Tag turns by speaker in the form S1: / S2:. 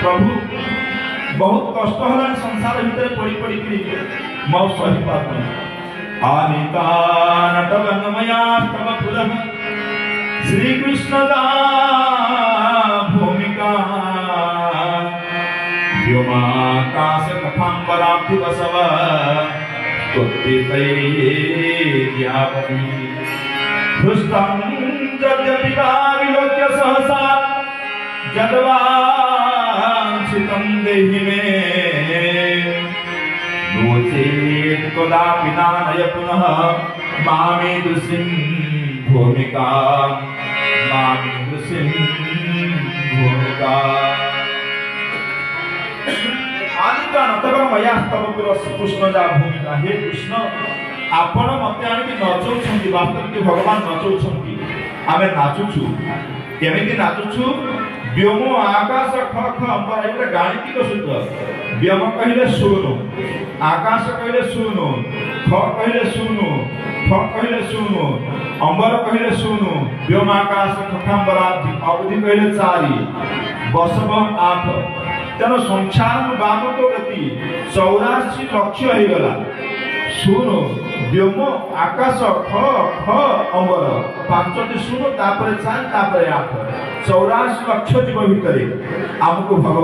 S1: प्रभु बहुत कष्ट होला संसार भीतर पड़ी पड़ी कि मौ सही पात आनिता नटवनमया तव पुरः श्री कृष्ण दा भूमिका व्योमाकाश कथांबराब्धि बसव त्वत्तेतैर्यावति हृष्टं यद्यपि विलोक्य सहसा जद्वांछितं देहि मे नो चेत् कदापि नानय पुनः मामेदृशीं भूमिकां मामेदृशीं भूमिकाम् आदिका नतव मयास्तव कृष्ण जा भूमिका हे कृष्ण आपण मते आनि नचौछंती वास्तविक भगवान नचौछंती आमे नाचुछु केमिति नाचुछु व्योम आकाश ख ख अंबर एटा गाणितिक सूत्र व्योम कहिले सुनो आकाश कहिले सुनो ख कहिले सुनो ख कहिले सुनो अंबर कहिले सुनो व्योम आकाश खखांबर अवधि कहिले 4 बसव 8 तेणु संसार बाम तो गति 84 लक्ष हो गला सुनो व्योम आकाश ख ख अंबर 5टी सुनो तापर 4 तापर 8 84 लक्ष जीव भितर आमको भगवान